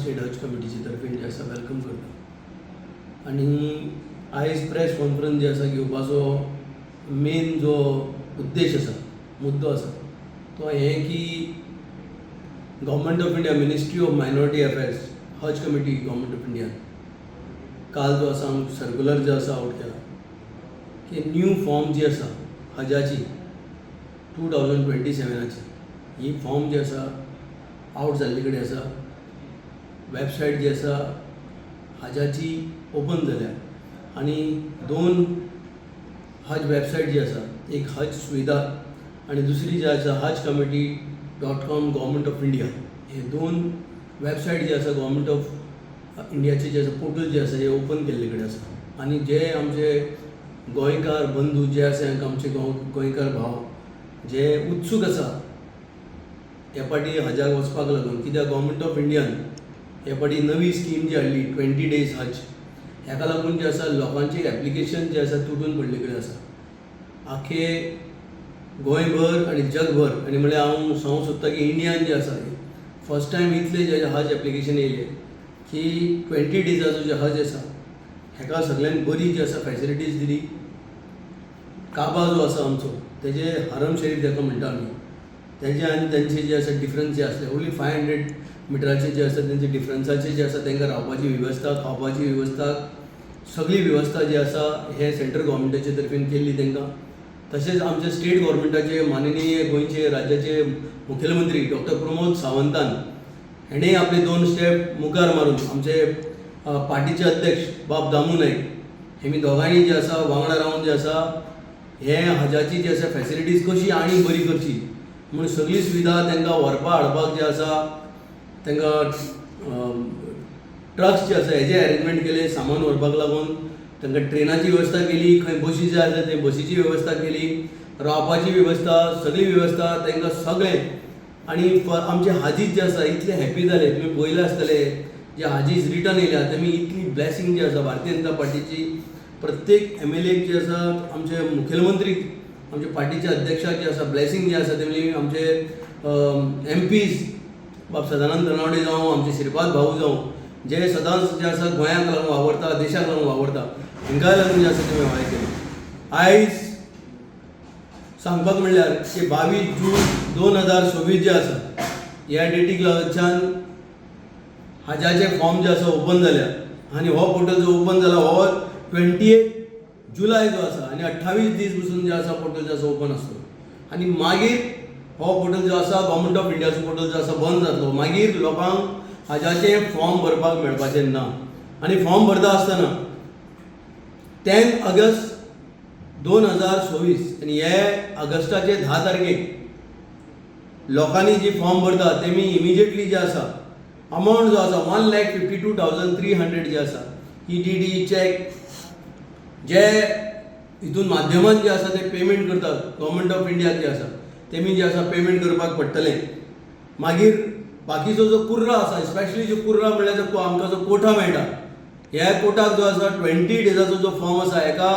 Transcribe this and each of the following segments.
State हज कमिटीचे तर्फे जे आसा वेलकम करता. आनी आयज प्रेस कॉन्फरन्स जी आसा घेवपाचो मेन जो उद्देश आसा, मुद्दो आसा तो हें की government of India, ministry of minority affairs, Haj committee government of India काल जो आसा सर्क्युलर जो आसा आउट केला की न्यू फॉर्म जी आसा हजाची 2027ची ही फॉर्म जी आसा आउट जाल्ले कडेन आसा. वेबसायट जी आसा हजाची ओपन जाल्या आनी 2 हज वेबसायट जी आसा, एक हज सुविधा आनी दुसरी जी आसा hajcommittee.com गव्हर्मेंट ऑफ इंडिया. हे 2 वेबसायट जी आसा गव्हर्मेंट ऑफ इंडियाचे जे आसा पोर्टल जे आसा हे ओपन केल्ले कडेन आसा. आनी जे आमचे गोंयकार बंधू जे आसा आमचे गोंयकार भाव जे उत्सूक आसा ह्या पाटी हजाक वचपाक लागून, कित्याक गव्हर्मेंट ऑफ इंडियान ह्या पाटी नवी स्कीम जी हाडली 20 days हज, हेका लागून जे आसा लोकांचे एप्लिकेशन जे आसा तुटून पडले कडेन आसा. आख्खे गोंयभर आनी जगभर आनी म्हळ्यार हांव सांगूंक सोदता की इंडियान जे आसा फर्स्ट टायम इतले जे हज एप्लिकेशन येयले की 20 days'चो जे हज आसा हेका सगळ्यांनी बरी जी आसा फॅसिलिटीज दिली. काबा जो आसा आमचो तेजे हरम शरीफ ताका म्हणटा आमी, तेजे आनी तेंचे जे आसा डिफरन्स जे आसले ओन्ली 500 मिटराचे जे आसा तेंचे डिफरन्साचे जे आसा तांकां रावपाची वेवस्था, खावपाची वेवस्था, सगळी वेवस्था जी आसा हे सेंट्रल गव्हर्मेंटाचे तर्फेन केल्ली तांकां. तशेंच आमचे स्टेट गव्हर्मेंटाचे माननीय गोंयचे राज्याचे मुखेलमंत्री डॉक्टर प्रमोद सावंतान हेणें आपले 2 स्टेप मुखार मारून आमचे पार्टीचे अध्यक्ष बाब दामू नायक हेमी दोगांयनी जे आसा वांगडा रावन जे आसा हे हजाची जी आसा फॅसिलिटीज कशी आनी बरी करची म्हणून सगळी सुविधा तांकां व्हरपा हाडपाक जे आसा तांकां ट्रक्स जे आसा हेजे अरेंजमेंट केले सामान व्हरपाक लागून. तांकां ट्रेनाची वेवस्था केली, खंय बसी जे आसा ते बसीची वेवस्था केली, रावपाची वेवस्था, सगळी वेवस्था तांकां सगळें. आनी आमचे हाजीज जे आसा इतले हॅपी जाले, तुमी पळयले आसतले जे हाजीज रिटर्न येयल्या तेमी इतली ब्लेसिंग जी आसा भारतीय जनता पार्टीची प्रत्येक MLA जे आसा आमचे मुखेलमंत्री आमचे पार्टीचे अध्यक्षाक जे आसा ब्लेसिंग जी आसा तेमी आमचे MPs बाब सदानंद तरनावडे जावं, आमचे श्रीपाद भाऊ जावं, जे सदांच जे आसा गोंयाक लागून वावरता, देशाक लागून वावरता, हिंगा लागून जे आसा तेमी हांवें केलें. आयज सांगपाक म्हणल्यार की 22 जून 2026 जे आसा ह्या डेटीक लागच्यान हजाचे फॉर्म जे आसा ओपन जाल्या आनी हो पोर्टल जो ओपन जाला हो 28 जुलय जो आसा आनी 28 दीस पसून जे आसा पोर्टल जो आसा ओपन आसलो. आनी मागीर हो पोर्टल जो आसा गव्हर्मेंट ऑफ इंडियाचो पोर्टल जो आसा बंद जातलो. मागीर लोकांक हजाचे फॉर्म भरपाक मेळपाचें ना. आनी फॉर्म भरता आसतना 10 ऑगस्ट 2026 आनी हे ऑगस्टाचे 10 तारखेक लोकांनी जी फॉर्म भरता तेमी इमिजिएटली जे आसा अमावंट जो आसा 1,52,300 जे आसा ही DD चॅक जे हितून माध्यमांत जे आसा ते पेमेंट करतात गव्हर्मेंट ऑफ इंडियाक जे आसा तेमी जे आसा पेमेंट करपाक पडटलें. मागीर बाकीचो जो कुर्रा आसा, स्पेशली जो कुर्रा म्हणल्यार जो आमकां जो कोटा मेळटा, ह्या कोटाक जो आसा 20 days'चो जो फॉर्म आसा हेका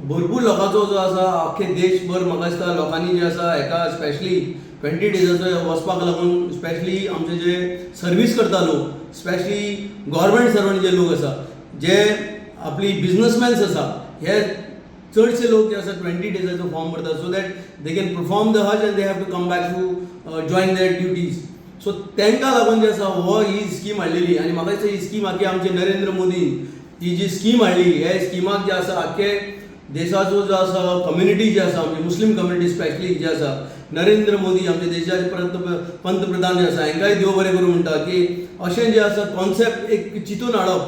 भरपूर लोकांचो जो आसा आख्खे देशभर म्हाका दिसता लोकांनी जे आसा हेका स्पेशली 20 days'चो वचपाक लागून स्पेशली आमचे जे सर्वीस करता लोक, स्पेशली गव्हर्मेंट सर्वंट जे लोक आसा, जे आपली बिझनेसमॅन्स आसा, हे चडशे लोक जे आसा 20 days'चो फॉर्म भरतात so that they can perform the Haj and they have to come back to join their duties. So तांकां लागून जे आसा हो ही स्कीम हाडलेली आनी म्हाका दिसता ही स्कीम आख्खे आमचे नरेंद्र मोदी ही जी स्कीम हाडली हे स्किमाक जे आसा आख्खे देशाचो जो आसा कम्युनिटी जी आसा आमची मुस्लीम कम्युनिटी स्पेशली जे आसा नरेंद्र मोदी आमचे देशाचे पंतप्रधान जे आसा हांकांय देव बरें करूं म्हणटा की अशें जे आसा कॉन्सेप्ट एक चिंतून हाडप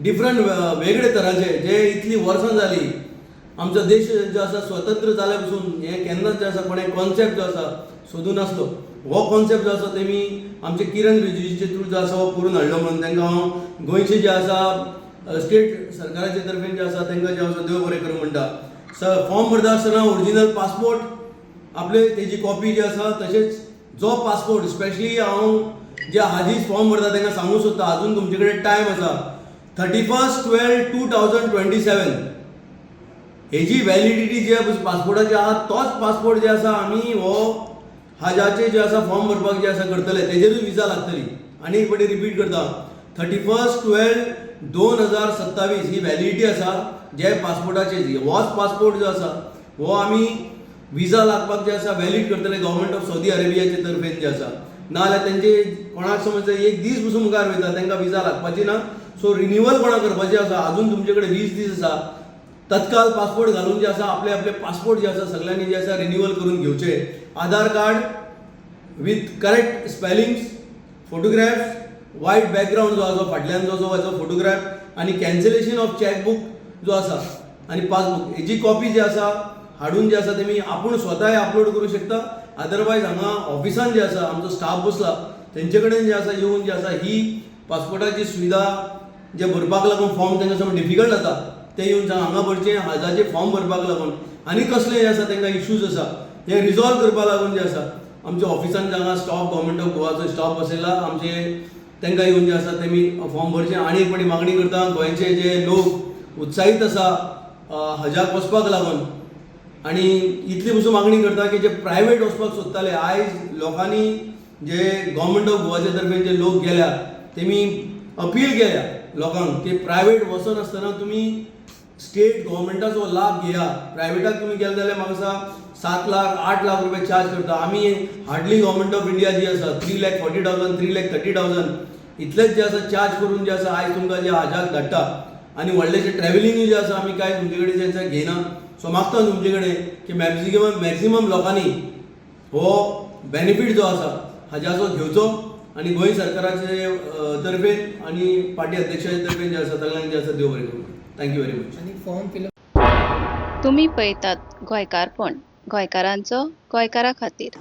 डिफरंट वेगळे तरांचे जे इतली वर्सां जाली. आमचो देश जो आसा स्वतंत्र जाल्या पासून हे केन्नाच जे आसा कोणें कॉन्सेप्ट जो आसा सोदूं नासलो. हो कॉन्सेप्ट जो आसा तेमी आमचे किरण रिजिजूचे थ्रू जो आसा हो करून हाडलो म्हणून तांकां हांव गोंयचे जे आसा स्टेट सरकाराचे तर्फेन जे आसा तांकां जे आसा देव बरें करूं म्हणटा. फॉर्म भरता आसतना ओरिजिनल पासपोर्ट आपले तेजी कॉपी जी आसा तशेंच जो पासपोर्ट स्पेशली हांव जे हाजीच फॉर्म भरता तांकां सांगूंक सोदता अजून तुमचे कडेन टायम आसा 31/12/2027 हेजी वॅलिडिटी जे पासपोर्टाची आहा तोच पासपोर्ट जे आसा आमी हो हजाचे जे आसा फॉर्म भरपाक जे आसा करतले तेजेरूच विजा लागतली. आनी एक फावटी रिपीट करता 31/12/2027 ही व्हॅलिडिटी आसा जे पासपोर्टाची. होच पासपोर्ट जो आसा हो आमी विजा लागपाक जे आसा वॅलीड करतले गव्हर्मेंट ऑफ सौदी अरेबियाचे तर्फेन जे आसा. नाजाल्यार तेंचे कोणाक समज एक दीस पसून मुखार वयता तांकां विजा लागपाची ना. सो रिन्यूवल कोणाक करपाचें आसा अजून तुमचे कडेन 20 दीस आसा. तत्काल पासपोर्ट घालून जे आसा आपले आपले पासपोर्ट जे आसा सगळ्यांनी जे आसा रिन्यूवल करून घेवचे. Aadhaar card with correct spellings, photographs, white background जो आसा फाटल्यान जो फोटोग्राफ आनी कॅन्सलेशन ऑफ चॅकबूक जो आसा आनी पासबूक हेची कॉपी जी आसा हाडून जे आसा तेमी आपूण स्वताय अपलोड करूं शकता. अदरवायज हांगा ऑफिसान जे आसा आमचो स्टाफ बसला तेंचे कडेन जे आसा येवन जे आसा ही पासपोर्टाची सुविधा जे भरपाक लागून फॉर्म तांकां समज डिफिकल्ट जाता ते येवन हांगा भरचे हाजाचे फॉर्म भरपाक लागून आनी कसले जे आसा तांकां इश्यूज आसा हे रिजॉल्व करपाक लागून जे आसा आमच्या ऑफिसान हांगा स्टाफ गव्हर्मेंट ऑफ गोवाचो स्टाफ बसयला. आमचे तांकां येवन जे आसा तेमी फॉर्म भरचे. आनी एक फावटी मागणी करता गोंयचे जे लोक उत्साहीत आसा हजाक वचपाक लागून आनी इतली पसून मागणी करता की जे प्रायवेट वचपाक सोदताले आयज लोकांनी जे गव्हर्मेंट ऑफ गोवाचे तर्फे जे लोक गेल्या तेमी अपील केल्या लोकांक की प्रायवेट वचनासतना तुमी स्टेट गव्हर्मेंटाचो लाभ घेया. प्रायवेटाक तुमी गेले जाल्यार म्हाका दिसता 7 लाख 8 लाख रुपया चार्ज करता. आमी हार्डली गव्हर्मेंट ऑफ इंडिया जी आसा 3,40,000 3,30,000 इतलेच जे आसा चार्ज करून जे आसा आयज तुमकां जे हाजाक धाडटा. आनी व्हडलेशें ट्रॅव्हलिंग जे आसा आमी कांय तुमचे कडेन जे घेयना. सो मागता तुमचे कडेन की मॅक्झिमम लोकांनी हो बेनिफीट जो आसा हाज्याचो घेवचो आनी गोंय सरकाराचे तर्फेन आनी पार्टी अध्यक्षाचे तर्फेन जे आसा सगळ्यांक जे आसा देव बरें करूं. Thank you very much. आणि फॉर्म फिलअप तुम्ही पळयतात गोंयकारपण, गोंयकारांचो गोंयकारा खातीर.